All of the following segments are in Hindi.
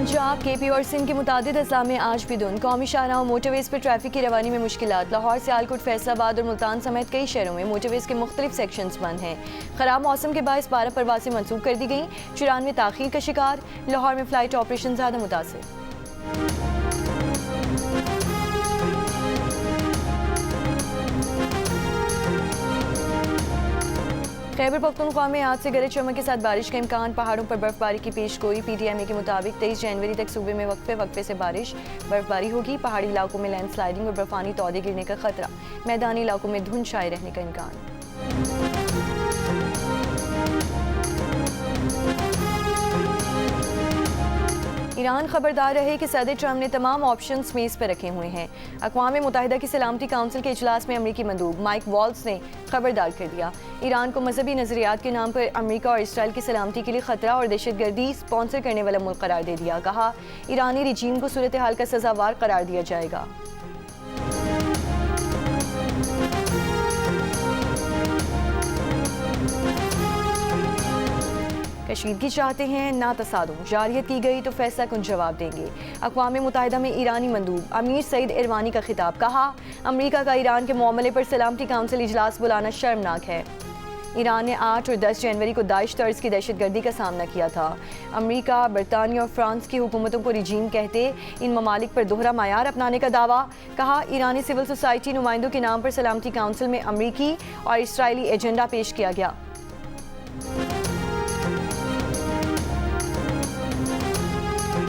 पंजाब, केपी और सिंध के मुतादिद अजला में आज भी धुंध। कौमी शाहराहों मोटरवेज पर ट्रैफिक की रवानी में मुश्किलात। लाहौर, सियालकोट, फैसलाबाद और मुल्तान समेत कई शहरों में मोटरवेज के मुख्तलिफ सेक्शंस बंद हैं। खराब मौसम के बायस 12 परवासें मनसूख कर दी गईं। 94 ताखीर का शिकार। लाहौर में फ्लाइट ऑपरेशन ज़्यादा मुतासिर। खैबर पख्तूनख्वा में आज से गरज चमक के साथ बारिश का इम्कान। पहाड़ों पर बर्फबारी की पेशगोई। PTMA के मुताबिक 23 जनवरी तक सूबे में वक्फे से बर्फबारी होगी। पहाड़ी इलाकों में लैंडस्लाइडिंग और बर्फानी तौदे गिरने का खतरा। मैदानी इलाकों में धुंध छाए रहने का इम्कान। ईरान खबरदार रहे कि सदर ट्रंप ने तमाम ऑप्शंस मेज़ पर रखे हुए हैं। अक़वाम मुत्तहिदा की सलामती काउंसिल के इजलास में अमरीकी मंदूब माइक वॉल्स ने खबरदार कर दिया। ईरान को मजहबी नज़रियात के नाम पर अमरीका और इसराइल की सलामती के लिए खतरा और दहशतगर्दी स्पॉन्सर करने वाला मुल्क करार दे दिया। कहा, ईरानी रिजीम को सूरत हाल का सज़ावार करार दिया जाएगा। कशीदगी चाहते हैं ना तसादुम, जारियत की गई तो फैसला कुन जवाब देंगे। अक़वाम मुत्तहिदा में ईरानी मंदूब अमीर सईद इरवानी का खिताब। कहा, अमरीका का ईरान के मामले पर सलामती काउंसिल इजलास बुलाना शर्मनाक है। ईरान ने 8 और 10 जनवरी को दाइश तर्ज की दहशतगर्दी का सामना किया था। अमरीका, बरतानिया और फ्रांस की हुकूमतों को रिजीम कहते इन ममालिक पर दोहरा मायार अपनाने का दावा। कहा, ईरानी सिविल सोसाइटी नुमाइंदों के नाम पर सलामती काउंसिल में अमरीकी और इसराइली एजेंडा पेश किया गया।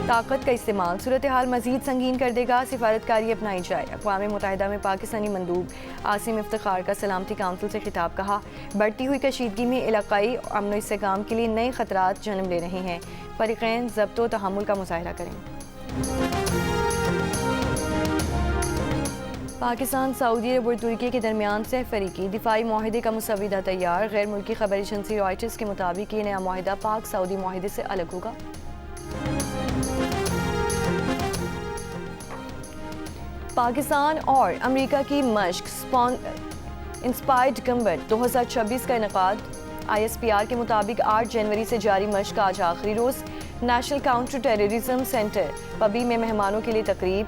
ताकत का इस्तेमाल सूरत हाल मजीद संगीन कर देगा। सिफारतकारी अपनाई जाए। अक़वाम मुत्तहिदा में पाकिस्तानी मंदूब आसिम इफ्तिखार का सलामती काउंसिल से खिताब। कहा, बढ़ती हुई कशीदगी में इलाकाई अमन व इस्तेहकाम के लिए नए खतरात जन्म ले रहे हैं। फरीक़ैन ज़ब्त व तहम्मुल का मुज़ाहरा करें। पाकिस्तान, सऊदी अरब और तुर्की के दरमियान सहफरीकी दिफाई माहिदे का मुसव्विदा तैयार। गैर मुल्की खबर एजेंसी रॉयटर्स के मुताबिक ये नया माहिदा पाक सऊदी माहिदे से अलग होगा। पाकिस्तान और अमेरिका की मश्क इंस्पायर्ड कम्बट 2026 का इनेकाद। ISPR के मुताबिक 8 जनवरी से जारी मश्क आज आखिरी रोज़। नेशनल काउंटर टेररिज्म सेंटर पबी में मेहमानों के लिए तकरीब।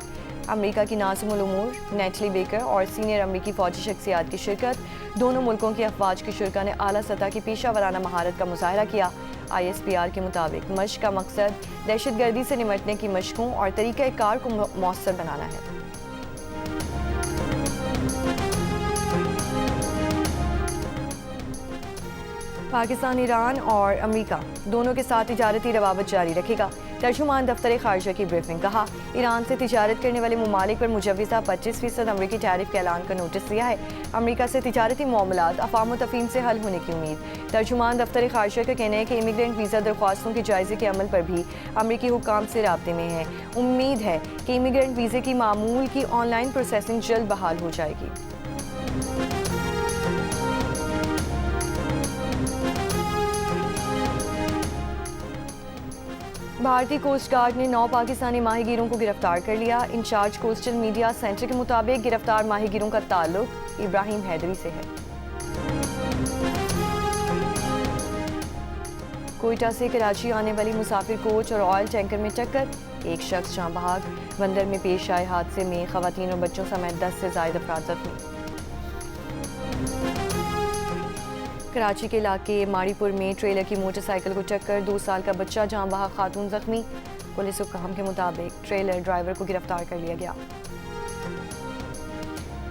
अमेरिका की नाज़िमुल उमूर नेटली बेकर और सीनियर अमरीकी फ़ौजी शख्सियात की शिरकत। दोनों मुल्कों की अफवाज की शुरा ने आला सतह की पेशा वराना महारत का मुजाहरा किया। ISPR के मुताबिक मश्क का मकसद दहशतगर्दी से निमटने की मशकों और तरीक़ाकार को मौसर बनाना है। पाकिस्तान, ईरान और अमेरिका दोनों के साथ तिजारती रवाबत जारी रखेगा। तर्जुमान दफ्तर खारजा की ब्रीफिंग। कहा, ईरान से तिजारत करने वाले ममालिक पर मुजव्वज़ा 25% अमरीकी टैरिफ के ऐलान का नोटिस दिया है। अमरीका से तिजारती मामलात अफ़ाम व तफ़हीम से हल होने की उम्मीद। तर्जुमान दफ्तर खारजा का कहना है कि इमिग्रेंट वीज़ा दरख्वास्तों के जायज़े के अमल पर भी अमरीकी हुक्काम से राब्ते में है। उम्मीद है कि इमिग्रेंट वीज़े की मामूल की ऑनलाइन प्रोसेसिंग जल्द बहाल हो जाएगी। भारतीय कोस्ट गार्ड ने 9 पाकिस्तानी माहीगीरों को गिरफ्तार कर लिया। इंचार्ज कोस्टल मीडिया सेंटर के मुताबिक गिरफ्तार माहीगीरों का ताल्लुक इब्राहिम हैदरी से है। कोयटा से कराची आने वाली मुसाफिर कोच और ऑयल टैंकर में टक्कर। एक शख्स जाँ बहक। बंदर में पेश आए हादसे में खवातीन और बच्चों समेत 10 से ज़ायद अफराद जख्मी। कराची के इलाके माड़ीपुर में ट्रेलर की मोटरसाइकिल को टक्कर। 2 साल का बच्चा जाँ बहक, खातून जख्मी। पुलिस हुक्काम के मुताबिक ट्रेलर ड्राइवर को गिरफ्तार कर लिया गया।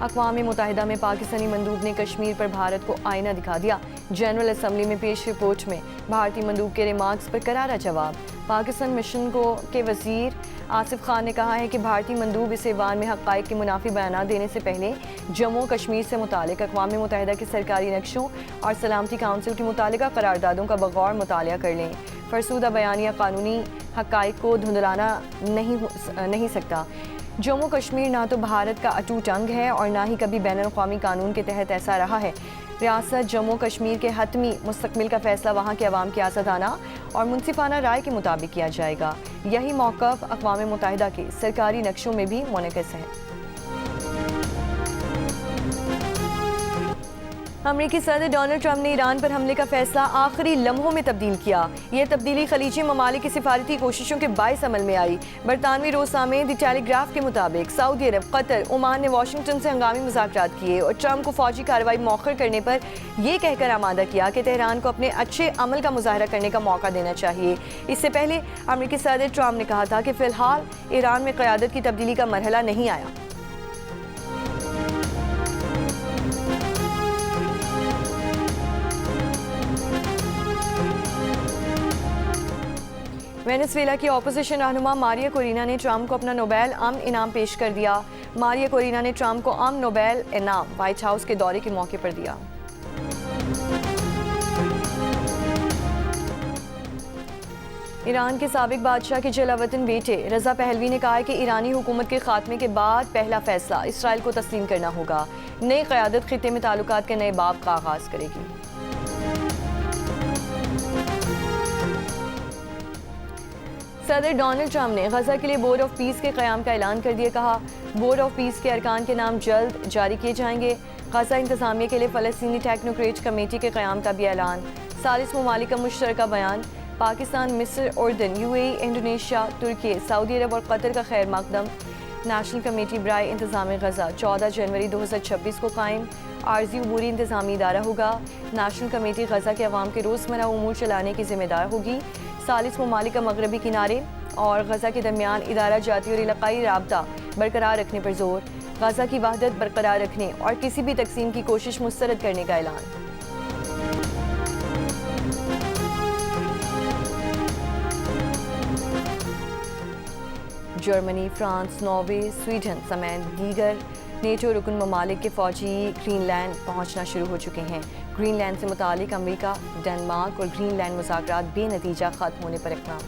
अक़वाम मुत्तहिदा में पाकिस्तानी मंदूब ने कश्मीर पर भारत को आईना दिखा दिया। जनरल असम्बली में पेश रिपोर्ट में भारतीय मंदूब के रिमार्क्स पर करारा जवाब। पाकिस्तान मिशन के वज़ीर आसिफ खान ने कहा है कि भारतीय मंदूब इस ऐवान में हक़ाइक़ के मुनाफी बयान देने से पहले जम्मू कश्मीर से मुतालिक अक़वाम मुत्तहिदा के सरकारी नक्शों और सलामती काउंसिल की मुतालिका करारदादों का बग़ौर मुतालिया कर लें। फरसूदा बयानिया कानूनी हक़ाइक़ को धुंधलाना नहीं सकता। जम्मू कश्मीर ना तो भारत का अटूट अंग है और ना ही कभी बैनुल-अक़वामी कानून के तहत ऐसा रहा है। रियासत जम्मू कश्मीर के हतमी मुस्तक़बिल का फ़ैसला वहाँ के अवाम की आज़ादाना और मुनसिफ़ाना राय के मुताबिक किया जाएगा। यही मौक़िफ़ अक़वाम मुत्तहिदा के सरकारी नक्शों में भी मुनक़िस है। अमेरिकी सदर डोनाल्ड ट्रंप ने ईरान पर हमले का फैसला आखिरी लम्हों में तब्दील किया। यह तब्दीली खलीजी ममालिक की सिफारती कोशिशों के बायस अमल में आई। बरतानवी रोज़नामे द टेलीग्राफ के मुताबिक सऊदी अरब, कतर, ओमान ने वाशिंगटन से हंगामी मुज़ाकरात किए और ट्रंप को फौजी कार्रवाई मौखर करने पर यह कहकर आमादा किया कि तेहरान को अपने अच्छे अमल का मुजाहरा करने का मौका देना चाहिए। इससे पहले अमेरिकी सदर ट्रंप ने कहा था कि फ़िलहाल ईरान में क़यादत की तब्दीली का मरहला नहीं आया। वेनेजुएला की ऑपोजिशन रहनुमा मारिया कोरिना ने ट्रंप को अपना नोबेल अमन इनाम पेश कर दिया। मारिया कोरिना ने ट्रंप को अमन नोबेल इनाम व्हाइट हाउस के दौरे के मौके पर दिया। ईरान के साबिक बादशाह के जलावतन बेटे रजा पहलवी ने कहा है कि ईरानी हुकूमत के खात्मे के बाद पहला फैसला इसराइल को तस्लीम करना होगा। नई क़यादत खित्ते में ताल्लुकात के नए बाब का आगाज करेगी। सदर डोनाल्ड ट्रंप ने गजा के लिए बोर्ड ऑफ पीस के क़याम का ऐलान कर दिया। कहा, बोर्ड ऑफ पीस के अरकान के नाम जल्द जारी किए जाएंगे। गजा इंतज़ामिया के लिए फ़लस्तीनी टेक्नोक्रेट कमेटी के क़याम का भी ऐलान। 40 ममालिक का मुश्तरका बयान। पाकिस्तान, मिस्र, उर्दन, UAE, इंडोनेशिया, तुर्की, सऊदी अरब और कतर का खैर मकदम। नेशनल कमेटी बराए इंतज़ाम गजा 14 जनवरी 2026 को कायम। आर्जी अबूरी इंतज़ामी इदारा होगा। नेशनल कमेटी गजा के अवाम के रोज़मर्रा उमूर चलाने की जिम्मेदार होगी। 40 ममालिक का मगरबी किनारे और गजा के दरमियान इदारा जाती और इलाकाई राबता बरकरार रखने पर जोर। गजा की वहदत बरकरार रखने और किसी भी तकसीम की कोशिश मुस्तरद करने का ऐलान। जर्मनी, फ्रांस, नॉर्वे, स्वीडन समेत दीगर नेटो रुकन ममालिक के फौजी ग्रीनलैंड पहुंचना शुरू हो चुके हैं। ग्रीनलैंड से मुतालिक अमेरिका, डेनमार्क और ग्रीनलैंड मुज़ाकरात बेनतीजा ख़त्म होने पर इक़रार।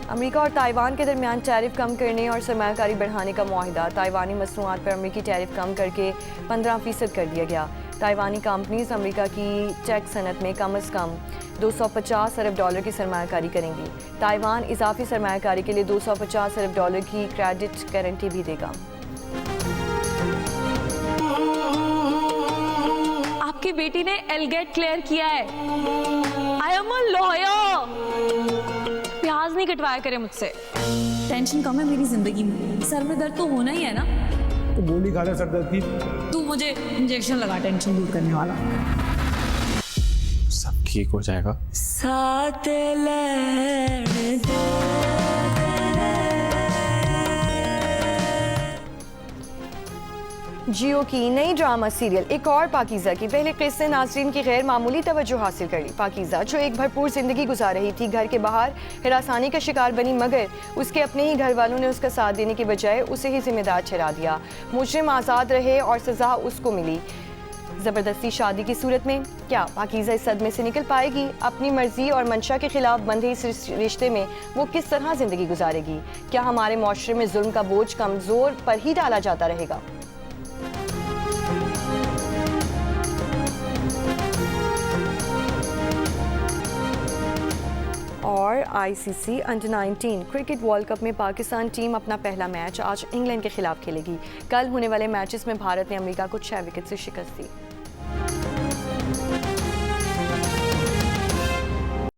अमेरिका और ताइवान के दरमियान टैरिफ कम करने और सरमायाकारी बढ़ाने का मुआहिदा। ताइवानी मसनूआत पर अमेरिकी टैरिफ कम करके 15% कर दिया गया। ताइवानी कंपनीज अमेरिका की टेक सनत में कम अज़ कम $250 अरब की सरमायाकारी करेंगी। ताइवान इजाफी सरमायाकारी के लिए $250 अरब की क्रेडिट गारंटी भी देगा। आपकी बेटी ने एलगेट क्लियर किया है। I am a lawyer. प्याज नहीं कटवाया करे मुझसे। टेंशन कम है मेरी जिंदगी में। सर में दर्द तो होना ही है ना, तो गोली खा ले सर दर्द की। तू मुझे इंजेक्शन लगा टेंशन दूर करने वाला। सब ठीक हो जाएगा। साथ लड़ दे। जियो की नई ड्रामा सीरियल एक और पाकीज़ा की पहले किस्से नाज़रीन की गैर मामूली तवज्जो हासिल कर ली। पाकीज़ा जो एक भरपूर ज़िंदगी गुजार रही थी, घर के बाहर हिरासानी का शिकार बनी, मगर उसके अपने ही घर वालों ने उसका साथ देने की बजाय उसे ही जिम्मेदार ठहरा दिया। मुजरिम आज़ाद रहे और सज़ा उसको मिली। ज़बरदस्ती शादी की सूरत में क्या पाकीज़ा इस सदमे से निकल पाएगी? अपनी मर्जी और मंशा के खिलाफ बंधे इस रिश्ते में वो किस तरह ज़िंदगी गुजारेगी? क्या हमारे माशरे में जुल्म का बोझ कमज़ोर पर ही डाला जाता रहेगा? और ICC under-19 cricket world cup में पाकिस्तान टीम अपना पहला मैच आज इंग्लैंड के खिलाफ खेलेगी। कल होने वाले मैचेस में भारत ने अमेरिका को 6 विकेट से शिकस्त दी।